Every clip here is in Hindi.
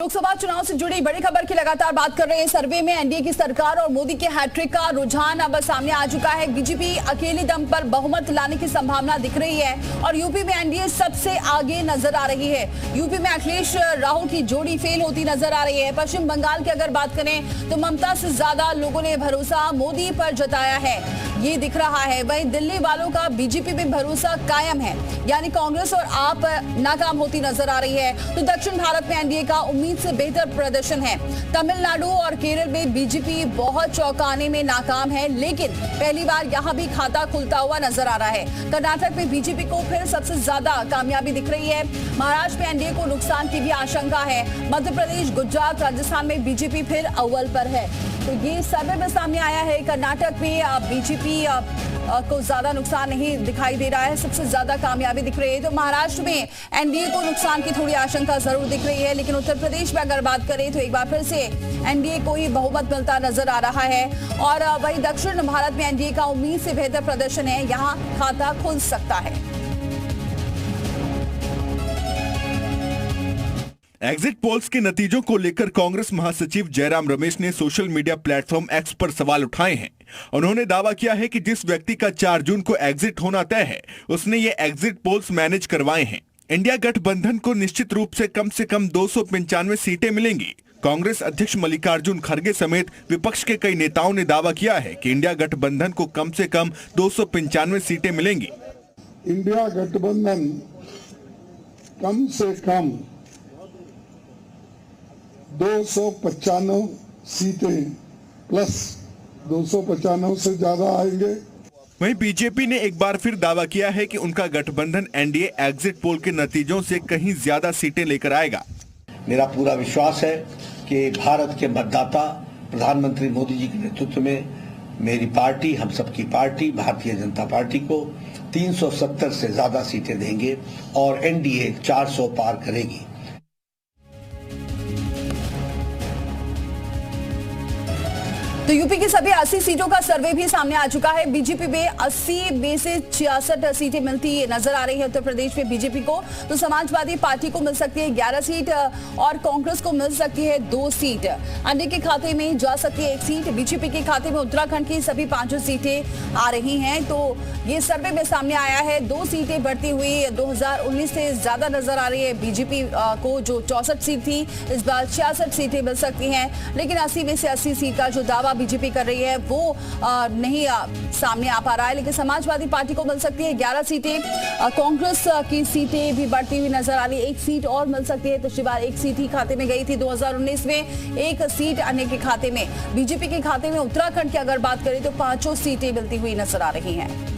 लोकसभा चुनाव से जुड़ी बड़ी खबर की लगातार बात कर रहे हैं। सर्वे में एनडीए की सरकार और मोदी के हैट्रिक का रुझान अब सामने आ चुका है। बीजेपी अकेले दम पर बहुमत लाने की संभावना दिख रही है और यूपी में एनडीए सबसे आगे नजर आ रही है। यूपी में अखिलेश राहुल की जोड़ी फेल होती नजर आ रही है। पश्चिम बंगाल की अगर बात करें तो ममता से ज्यादा लोगों ने भरोसा मोदी पर जताया है, ये दिख रहा है। वहीं दिल्ली वालों का बीजेपी पे भरोसा कायम है, यानी कांग्रेस और आप नाकाम होती नजर आ रही है। तो दक्षिण भारत में एनडीए का उम्मीद से बेहतर प्रदर्शन है। तमिलनाडु और केरल में बीजेपी बहुत चौंकाने में नाकाम है, लेकिन पहली बार यहां भी खाता खुलता हुआ नजर आ रहा है। कर्नाटक में बीजेपी को फिर सबसे ज्यादा कामयाबी दिख रही है। महाराष्ट्र में एनडीए को नुकसान की भी आशंका है। मध्य प्रदेश, गुजरात, राजस्थान में बीजेपी फिर अव्वल पर है। तो ये सर्वे में सामने आया है। कर्नाटक में बीजेपी को ज्यादा नुकसान नहीं दिखाई दे रहा है, सबसे ज्यादा कामयाबी दिख रही है। तो महाराष्ट्र में एनडीए को नुकसान की थोड़ी आशंका जरूर दिख रही है, लेकिन उत्तर प्रदेश में अगर बात करें तो एक बार फिर से एनडीए को ही बहुमत मिलता नजर आ रहा है। और वहीं दक्षिण भारत में एनडीए का उम्मीद से बेहतर प्रदर्शन है, यहां खाता खुल सकता है। एग्जिट पोल्स के नतीजों को लेकर कांग्रेस महासचिव जयराम रमेश ने सोशल मीडिया प्लेटफॉर्म एक्स पर सवाल उठाए हैं। उन्होंने दावा किया है कि जिस व्यक्ति का 4 जून को एग्जिट होना तय है, उसने ये एग्जिट पोल्स मैनेज करवाए हैं। इंडिया गठबंधन को निश्चित रूप से कम 295 सीटें मिलेंगी। कांग्रेस अध्यक्ष मल्लिकार्जुन खड़गे समेत विपक्ष के कई नेताओं ने दावा किया है कि इंडिया गठबंधन को कम से कम 295 सीटें मिलेंगी। इंडिया गठबंधन कम से कम 295 सीटें प्लस 295 से ज्यादा आएंगे। वहीं बीजेपी ने एक बार फिर दावा किया है कि उनका गठबंधन एनडीए एग्जिट पोल के नतीजों से कहीं ज्यादा सीटें लेकर आएगा। मेरा पूरा विश्वास है कि भारत के मतदाता प्रधानमंत्री मोदी जी के नेतृत्व में मेरी पार्टी, हम सबकी पार्टी भारतीय जनता पार्टी को 370 से ज्यादा सीटें देंगे और एनडीए 400 पार करेगी। तो यूपी की सभी 80 सीटों का सर्वे भी सामने आ चुका है। बीजेपी में 80 में से 66 सीटें मिलती नजर आ रही है उत्तर प्रदेश में बीजेपी को। तो समाजवादी पार्टी को मिल सकती है 11 सीट और कांग्रेस को मिल सकती है 2 सीट। अन्य के खाते में जा सकती है 1 सीट। बीजेपी के खाते में उत्तराखंड की सभी 5 सीटें आ रही हैं। तो ये सर्वे में सामने आया है। 2 सीटें बढ़ती हुई 2019 से ज्यादा नजर आ रही है। बीजेपी को जो 64 सीट थी, इस बार 66 सीटें मिल सकती हैं। लेकिन 80 में से 80 सीट का जो दावा बीजेपी कर रही है वो नहीं सामने आ पा रहा है। लेकिन समाजवादी पार्टी को मिल सकती है 11 सीटें। कांग्रेस की सीटें भी बढ़ती हुई नजर आ रही है। 1 सीट और मिल सकती है। पिछली बार 1 सीट ही खाते में गई थी 2019 में। 1 सीट अन्य के खाते में। बीजेपी के खाते में उत्तराखंड की अगर बात करें तो 5 सीटें मिलती हुई नजर आ रही हैं।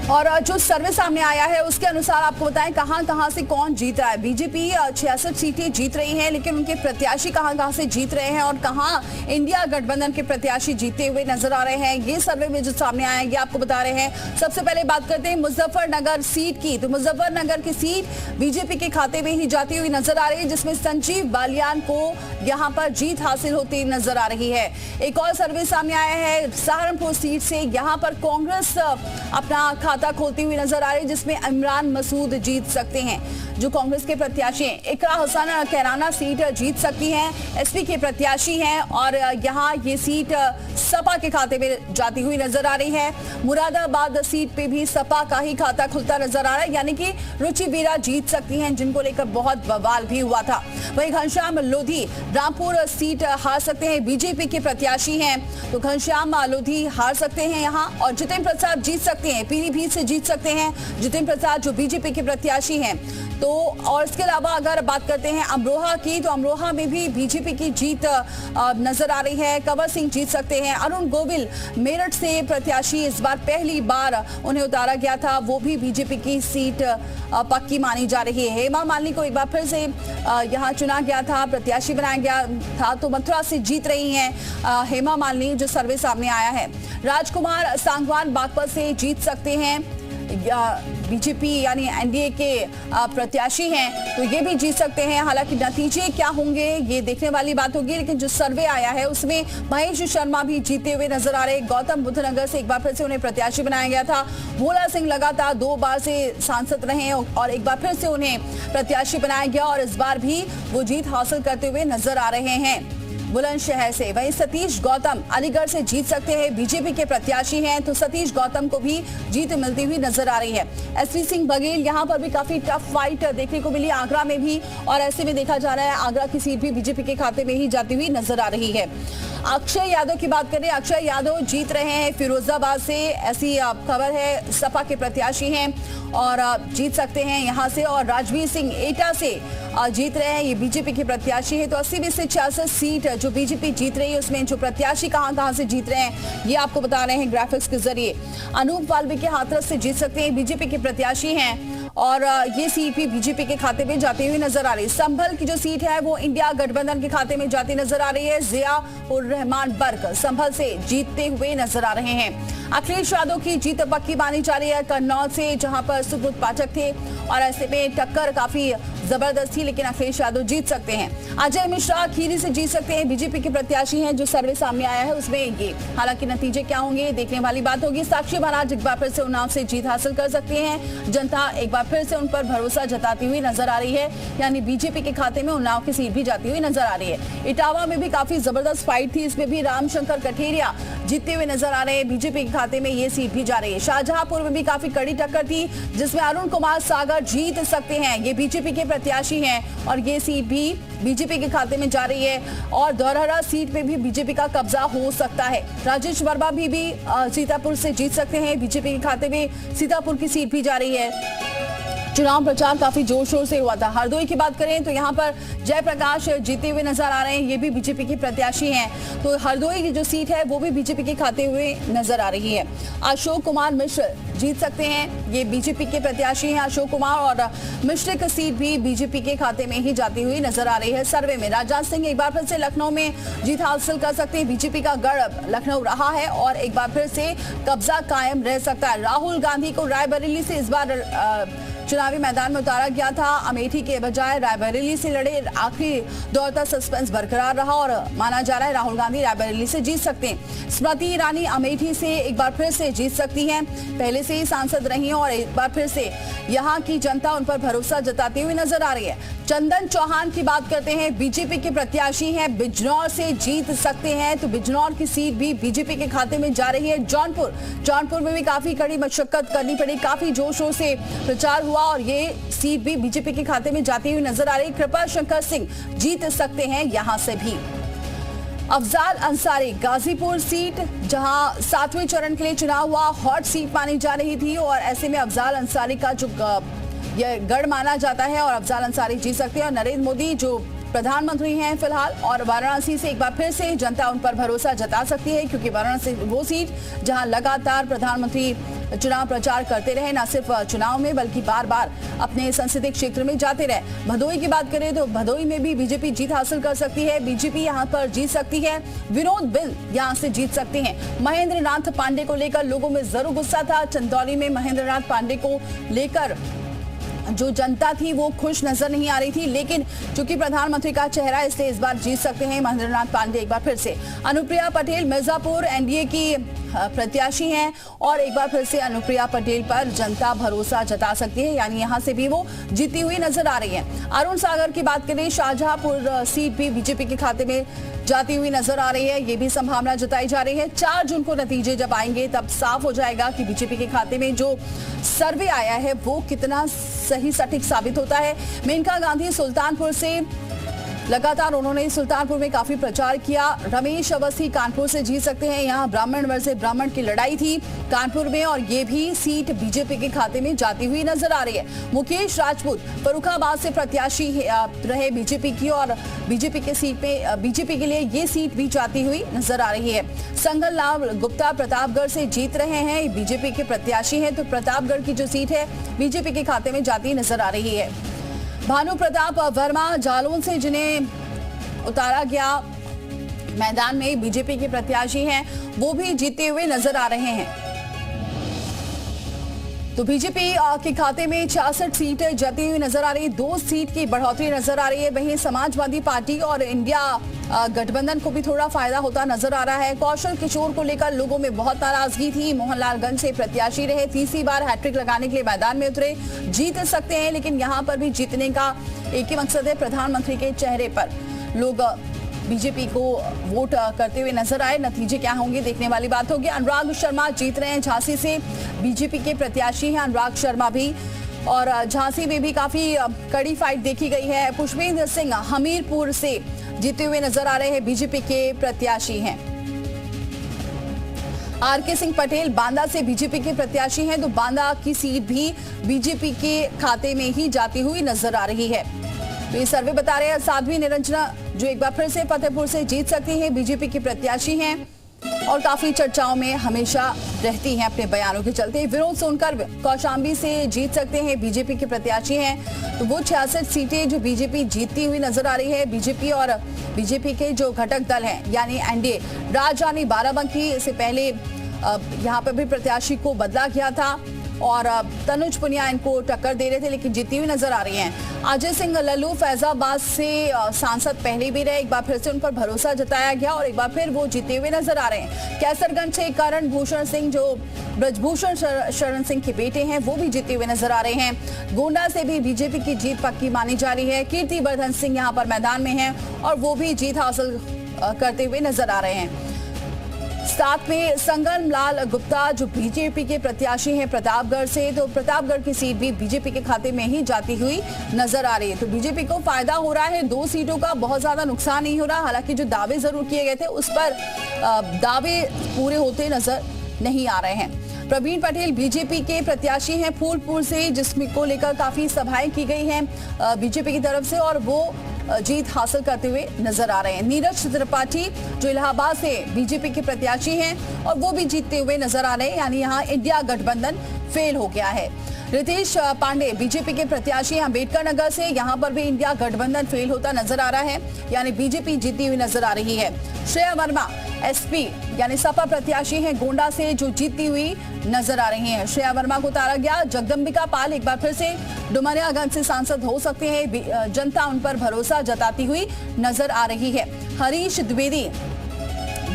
और जो सर्वे सामने आया है उसके अनुसार आपको बताएं कहां से कौन जीत रहा है। बीजेपी 66 सीटें जीत रही है, लेकिन उनके प्रत्याशी कहां से जीत रहे हैं और कहां इंडिया गठबंधन के प्रत्याशी जीते हुए नजर आ रहे हैं, ये सर्वे में जो सामने आया ये आपको बता रहे हैं। सबसे पहले बात करते हैं मुजफ्फरनगर सीट की। तो मुजफ्फरनगर की सीट बीजेपी के खाते में ही जाती हुई नजर आ रही है, जिसमें संजीव बालियान को यहां पर जीत हासिल होती नजर आ रही है। एक और सर्वे सामने आया है सहारनपुर सीट से। यहां पर कांग्रेस अपना खाता खोलती हुई नजर आ रही है, जिसमें इमरान मसूद जीत सकते हैं जो कांग्रेस के प्रत्याशी हैं। इकरा हसन कैराना सीट जीत सकती हैं, एसपी के प्रत्याशी हैं और यहां ये सीट सपा के खाते में जाती हुई नजर आ रही है। मुरादाबाद सीट पे भी सपा का ही खाता खुलता नजर आ रहा है, यानी कि रुचि वीरा जीत सकती हैं, जिनको लेकर बहुत बवाल भी हुआ था। वहीं घनश्याम लोधी रामपुर सीट हार सकते हैं, बीजेपी के प्रत्याशी हैं, तो घनश्याम लोधी हार सकते हैं यहां। और जितेंद्र प्रसाद जीत सकते हैं, पीलीभीत से जीत सकते हैं जितेंद्र प्रसाद जो बीजेपी के प्रत्याशी हैं। तो और इसके अलावा अगर बात करते हैं अमरोहा की, तो अमरोहा में भी बीजेपी की जीत नजर आ रही है। कंवर सिंह जीत सकते हैं। अरुण गोविल मेरठ से प्रत्याशी, इस बार पहली बार उन्हें उतारा गया था, वो भी बीजेपी की सीट पक्की मानी जा रही है। हेमा मालिनी को एक बार फिर से यहां चुना गया था, प्रत्याशी बनाया गया था, तो मथुरा से जीत रही हैं हेमा मालिनी, जो सर्वे सामने आया है। राजकुमार सांगवान बागपत से जीत सकते हैं। बीजेपी यानी एनडीए के प्रत्याशी हैं तो ये भी जीत सकते हैं। हालांकि नतीजे क्या होंगे ये देखने वाली बात होगी, लेकिन जो सर्वे आया है उसमें महेश शर्मा भी जीते हुए नजर आ रहे। गौतम बुद्ध नगर से एक बार फिर से उन्हें प्रत्याशी बनाया गया था। भोला सिंह लगातार 2 बार से सांसद रहे और एक बार फिर से उन्हें प्रत्याशी बनाया गया और इस बार भी वो जीत हासिल करते हुए नजर आ रहे हैं बुलंदशहर से। वहीं सतीश गौतम अलीगढ़ से जीत सकते हैं, बीजेपी के प्रत्याशी हैं तो सतीश गौतम को भी जीत मिलती हुई नजर आ रही है। एसपी सिंह बघेल यहां पर भी काफी टफ फाइट देखने को मिली आगरा में भी, और ऐसे में देखा जा रहा है आगरा की सीट भी बीजेपी के खाते में ही जाती हुई नजर आ रही है। अक्षय यादव की बात करें, अक्षय यादव जीत रहे हैं फिरोजाबाद से, ऐसी खबर है। सपा के प्रत्याशी हैं और जीत सकते हैं यहां से। और राजवीर सिंह एटा से जीत रहे हैं, ये बीजेपी के प्रत्याशी है। तो 80 में से 66 सीट जो बीजेपी जीत रही है उसमें जो प्रत्याशी कहां से जीत रहे हैं ये आपको बता रहे हैं ग्राफिक्स के जरिए। अनूप वाल्मीकि हाथरस से जीत सकते हैं, बीजेपी के प्रत्याशी हैं और ये सीट भी बीजेपी के खाते में जाती हुई नजर आ रही है। संभल की जो सीट है वो इंडिया गठबंधन के खाते में जाती नजर आ रही है। जिया उर रहमान बर्क संभल से जीतते हुए नजर आ रहे हैं। अखिलेश यादव की जीत पक्की मानी जा रही है कन्नौज से, जहां पर सुब्रत पाठक थे और ऐसे में टक्कर काफी जबरदस्त थी, लेकिन अखिलेश यादव जीत सकते हैं। अजय मिश्रा खीरी से जीत सकते हैं, बीजेपी के प्रत्याशी हैं। जो सर्वे सामने आया है उसमें ये, हालांकि नतीजे क्या होंगे देखने वाली बात होगी। साक्षी महाराज एक बार फिर से उन्नाव से जीत हासिल कर सकती हैं, जनता एक बार फिर से उन पर भरोसा जताती हुई नजर आ रही है, यानी बीजेपी के खाते में उन्नाव की सीट भी जाती हुई नजर आ रही है। इटावा में भी काफी जबरदस्त फाइट थी, इसमें भी रामशंकर कठेरिया जीतते हुए नजर आ रहे हैं, बीजेपी के खाते में ये सीट भी जा रही है। शाहजहांपुर में भी काफी कड़ी टक्कर थी जिसमें अरुण कुमार सागर जीत सकते हैं, ये बीजेपी के प्रत्याशी हैं और ये सीट भी बीजेपी के खाते में जा रही है। और धौरहरा सीट पे भी बीजेपी का कब्जा हो सकता है। राजेश वर्मा भी सीतापुर से जीत सकते हैं, बीजेपी के खाते में सीतापुर की सीट भी जा रही है। चुनाव प्रचार काफी जोर शोर से हुआ था। हरदोई की बात करें तो यहाँ पर जयप्रकाश जीते हुए नजर आ रहे हैं, ये भी बीजेपी के प्रत्याशी हैं, तो हरदोई की जो सीट है वो भी बीजेपी के खाते हुए नजर आ रही है। अशोक कुमार मिश्र जीत सकते हैं, ये बीजेपी के प्रत्याशी हैं अशोक कुमार, और मिश्र की सीट भी बीजेपी के खाते में ही जाती हुई नजर आ रही है। सर्वे में राजनाथ सिंह एक बार फिर से लखनऊ में जीत हासिल कर सकते हैं, बीजेपी का गढ़ लखनऊ रहा है और एक बार फिर से कब्जा कायम रह सकता है। राहुल गांधी को रायबरेली से इस बार चुनावी मैदान में उतारा गया था, अमेठी के बजाय रायबरेली से लड़े। आखिरी दौर तक सस्पेंस बरकरार रहा और माना जा रहा है राहुल गांधी रायबरेली से जीत सकते हैं। स्मृति ईरानी अमेठी से एक बार फिर से जीत सकती हैं, पहले से ही सांसद रही हैं और एक बार फिर से यहाँ की जनता उन पर भरोसा जताती हुई नजर आ रही है। चंदन चौहान की बात करते हैं, बीजेपी के प्रत्याशी हैं, बिजनौर से जीत सकते हैं, तो बिजनौर की सीट भी बीजेपी के खाते में जा रही है। जौनपुर में भी काफी कड़ी मशक्कत करनी पड़ी, काफी जोर शोर से प्रचार हुआ और ये सीट भी बीजेपी के खाते में जाती हुई नजर आ रही। कृपा शंकर सिंह जीत सकते हैं यहां से भी। अफजाल अंसारी गाजीपुर सीट, जहां 7वें चरण के लिए चुनाव हुआ, हॉट सीट मानी जा रही थी और ऐसे में अफजाल अंसारी का जो यह गढ़ माना जाता है और अफजाल अंसारी जीत सकते हैं। और नरेंद्र मोदी जो प्रधानमंत्री हैं फिलहाल, और वाराणसी से एक बार फिर से जनता उन पर भरोसा जता सकती है, क्योंकि वाराणसी वो सीट जहां लगातार प्रधानमंत्री चुनाव प्रचार करते रहे, न सिर्फ चुनाव में बल्कि बार बार अपने संसदीय क्षेत्र में जाते रहे। भदोई की बात करें तो भदोई में भी बीजेपी जीत हासिल कर सकती है, बीजेपी यहां पर जीत सकती है। विनोद बिल यहां से जीत सकते हैं। महेंद्र नाथ पांडे को लेकर लोगों में जरूर गुस्सा था, चंदौली में महेंद्र नाथ पांडे को लेकर जो जनता थी वो खुश नजर नहीं आ रही थी, लेकिन चूंकि प्रधानमंत्री का चेहरा, इसलिए इस बार जीत सकते हैं महेंद्र नाथ पांडे एक बार फिर से। अनुप्रिया पटेल मिर्जापुर एनडीए की प्रत्याशी हैं और एक बार फिर से अनुप्रिया पटेल पर जनता भरोसा जता सकती है, यानी यहां से भी वो जीती हुई नजर आ रही है। अरुण सागर की बात करें, शाहजहांपुर सीट भी बीजेपी के खाते में जाती हुई नजर आ रही है, ये भी संभावना जताई जा रही है। 4 जून को नतीजे जब आएंगे तब साफ हो जाएगा कि बीजेपी के खाते में जो सर्वे आया है वो कितना सही सटीक साबित होता है। मेनका गांधी सुल्तानपुर से लगातार उन्होंने सुल्तानपुर में काफी प्रचार किया। रमेश अवस्थी कानपुर से जीत सकते हैं, यहाँ ब्राह्मण वर्सेस ब्राह्मण की लड़ाई थी कानपुर में और ये भी सीट बीजेपी के खाते में जाती हुई नजर आ रही है। मुकेश राजपूत फर्रुखाबाद से प्रत्याशी रहे बीजेपी की और बीजेपी के सीट पे बीजेपी के लिए ये सीट भी जाती हुई नजर आ रही है। संगल लाल गुप्ता प्रतापगढ़ से जीत रहे हैं, बीजेपी के प्रत्याशी हैं, तो प्रतापगढ़ की जो सीट है बीजेपी के खाते में जाती नजर आ रही है। भानु प्रताप वर्मा जालौन से, जिन्हें उतारा गया मैदान में, बीजेपी के प्रत्याशी हैं, वो भी जीते हुए नजर आ रहे हैं। तो बीजेपी के खाते में 66 सीटें जाती हुई नजर आ रही है, 2 सीट की बढ़ोतरी नजर आ रही है। वहीं समाजवादी पार्टी और इंडिया गठबंधन को भी थोड़ा फायदा होता नजर आ रहा है। कौशल किशोर को लेकर लोगों में बहुत नाराजगी थी। मोहनलालगंज से प्रत्याशी रहे, तीसरी बार हैट्रिक लगाने के लिए मैदान में उतरे, जीत सकते हैं, लेकिन यहां पर भी जीतने का एक ही मकसद है, प्रधानमंत्री के चेहरे पर लोग बीजेपी को वोट करते हुए नजर आए। नतीजे क्या होंगे देखने वाली बात होगी। अनुराग शर्मा जीत रहे हैं, झांसी से बीजेपी के प्रत्याशी हैं अनुराग शर्मा भी, और झांसी में भी काफी कड़ी फाइट देखी गई है। पुष्पेंद्र सिंह हमीरपुर से जीते हुए नजर आ रहे हैं, बीजेपी के प्रत्याशी हैं। आरके सिंह पटेल बांदा से बीजेपी के प्रत्याशी हैं, तो बांदा की सीट भी बीजेपी के खाते में ही जाती हुई नजर आ रही है। तो ये सर्वे बता रहे हैं साध्वी निरंजना जो एक बार फिर से फतेहपुर से जीत सकती हैं, बीजेपी की प्रत्याशी हैं और काफी चर्चाओं में हमेशा रहती हैं अपने बयानों के चलते। विनोद सोनकर कौशाम्बी से जीत सकते हैं, बीजेपी के प्रत्याशी हैं। तो वो 66 सीटें जो बीजेपी जीतती हुई नजर आ रही है। बीजेपी और बीजेपी के जो घटक दल हैं यानी एनडीए, राजधानी बाराबंकी से पहले यहाँ पर भी प्रत्याशी को बदला गया था और तनुज पुनिया इनको टक्कर दे रहे थे, लेकिन जीती हुई नजर आ रही हैं। अजय सिंह लल्लू फैजाबाद से सांसद पहले भी रहे, एक बार फिर से उन पर भरोसा जताया गया और एक बार फिर वो जीते हुए नजर आ रहे हैं। कैसरगंज से करण भूषण सिंह जो ब्रजभूषण शरण सिंह के बेटे हैं वो भी जीते हुए नजर आ रहे हैं। गोंडा से भी बीजेपी की जीत पक्की मानी जा रही है। कीर्तिवर्धन सिंह यहाँ पर मैदान में हैं और वो भी जीत हासिल करते हुए नजर आ रहे हैं। साथ में संगम लाल गुप्ता जो बीजेपी के प्रत्याशी हैं प्रतापगढ़ से, तो प्रतापगढ़ की सीट भी बीजेपी के खाते में ही जाती हुई नजर आ रही है। तो बीजेपी को फायदा हो रहा है, 2 सीटों का बहुत ज्यादा नुकसान नहीं हो रहा। हालांकि जो दावे जरूर किए गए थे उस पर दावे पूरे होते नजर नहीं आ रहे हैं। प्रवीण पटेल बीजेपी के प्रत्याशी हैं फूलपुर से, जिसमें को लेकर काफी सभाएं की गई हैं बीजेपी की तरफ से और वो जीत हासिल करते हुए नजर आ रहे हैं। नीरज त्रिपाठी जो इलाहाबाद से बीजेपी के प्रत्याशी हैं और वो भी जीतते हुए नजर आ रहे हैं, यानी यहाँ इंडिया गठबंधन फेल हो गया है। रितेश पांडे बीजेपी के प्रत्याशी अंबेडकर नगर से, यहाँ पर भी इंडिया गठबंधन फेल होता नजर आ रहा है, यानी बीजेपी जीती हुई नजर आ रही है। श्रेया वर्मा एसपी यानी सपा प्रत्याशी हैं गोंडा से जो जीतती हुई नजर आ रही हैं। श्रेया वर्मा को उतारा गया। जगदम्बिका पाल एक बार फिर से डुमरियागंज से सांसद हो सकते हैं, जनता उन पर भरोसा जताती हुई नजर आ रही है। हरीश द्विवेदी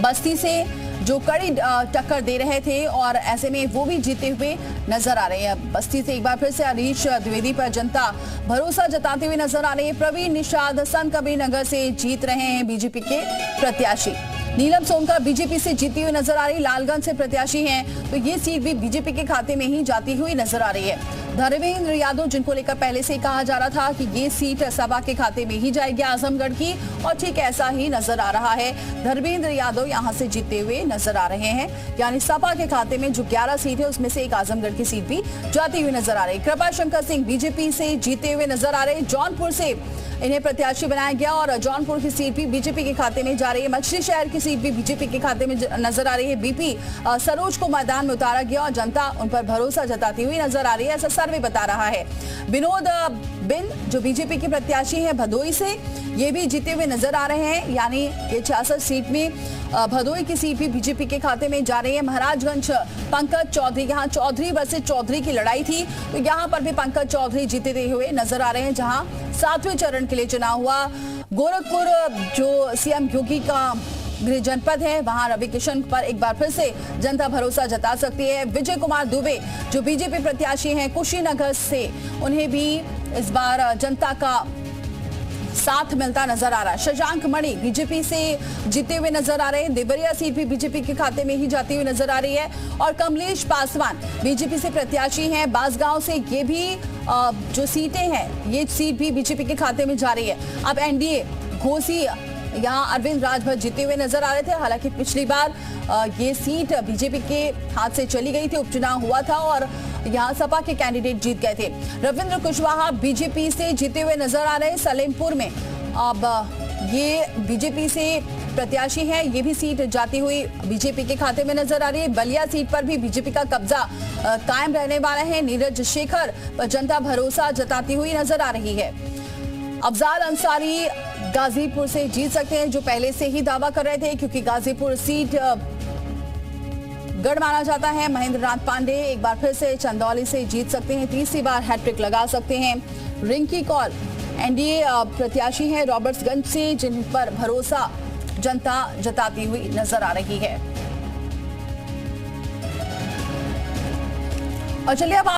बस्ती से जो कड़ी टक्कर दे रहे थे और ऐसे में वो भी जीते हुए नजर आ रहे हैं। बस्ती से एक बार फिर से हरीश द्विवेदी पर जनता भरोसा जताते हुए नजर आ रही है। प्रवीण निषाद संत कबीर नगर से जीत रहे हैं बीजेपी के प्रत्याशी। नीलम सोनकर बीजेपी से जीती हुई नजर आ रही, लालगंज से प्रत्याशी हैं, तो ये सीट भी बीजेपी के खाते में ही जाती हुई नजर आ रही है। धर्मेंद्र यादव जिनको लेकर पहले से कहा जा रहा था कि ये सीट सपा के खाते में ही जाएगी आजमगढ़ की, और ठीक ऐसा ही नजर आ रहा है। धर्मेंद्र यादव यहां से जीतते हुए नजर आ रहे हैं, यानी सपा के खाते में जो 11 सीट है उसमें से एक आजमगढ़ की सीट भी जाती हुई नजर आ रही। कृपा शंकर सिंह बीजेपी से जीते हुए नजर आ रहे। जौनपुर से इन्हें प्रत्याशी बनाया गया और जौनपुर की सीट भी बीजेपी के खाते में जा रही है। मछली शहर की सीट भी बीजेपी के खाते में नजर आ रही है। बीपी सरोज को मैदान में उतारा गया और जनता उन पर भरोसा जताती हुई नजर आ रही है, ऐसा सर्वे बता रहा है। विनोद बिन जो बीजेपी के प्रत्याशी हैं भदोई से, ये भी जीते हुए नजर आ रहे हैं, यानी ये 66 सीट में भदोई की सीट भी बीजेपी के खाते में जा रही है। महाराजगंज पंकज चौधरी, यहाँ चौधरी वर्सेस चौधरी की लड़ाई थी, तो यहाँ पर भी पंकज चौधरी जीतते हुए नजर आ रहे हैं, जहां 7वें चरण के लिए चुनाव हुआ। गोरखपुर जो सीएम योगी का गृह जनपद है, वहां रवि किशन पर एक बार फिर से जनता भरोसा जता सकती है। विजय कुमार दुबे जो बीजेपी प्रत्याशी हैं कुशीनगर से, उन्हें भी इस बार जनता का साथ मिलता नजर आ रहा है। शशांक मणि बीजेपी से जीते हुए नजर आ रहे हैं। देवरिया सीट भी बीजेपी के खाते में ही जाती हुई नजर आ रही है। और कमलेश पासवान बीजेपी से प्रत्याशी हैं बांसगांव से, ये भी जो सीटें हैं ये सीट भी बीजेपी के खाते में जा रही है। अब एनडीए घोसी, यहाँ अरविंद राजभर जीते हुए नजर आ रहे थे, हालांकि पिछली बार ये सीट बीजेपी के हाथ से चली गई थी, उपचुनाव हुआ था और यहाँ सपा के कैंडिडेट जीत गए थे। रविंद्र कुशवाहा बीजेपी से जीते हुए नजर आ रहे सलेमपुर में, अब ये बीजेपी से प्रत्याशी है, ये भी सीट जाती हुई बीजेपी के खाते में नजर आ रही है। बलिया सीट पर भी बीजेपी का कब्जा कायम रहने वाला है। नीरज शेखर पर जनता भरोसा जताती हुई नजर आ रही है। अफजाल अंसारी गाजीपुर से जीत सकते हैं, जो पहले से ही दावा कर रहे थे, क्योंकि गाजीपुर सीट गढ़ माना जाता है। महेंद्र नाथ पांडे एक बार फिर से चंदौली से जीत सकते हैं, तीसरी बार हैट्रिक लगा सकते हैं। रिंकी कौल एनडीए प्रत्याशी हैं रॉबर्ट्सगंज से, जिन पर भरोसा जनता जताती हुई नजर आ रही है। और चलिए अब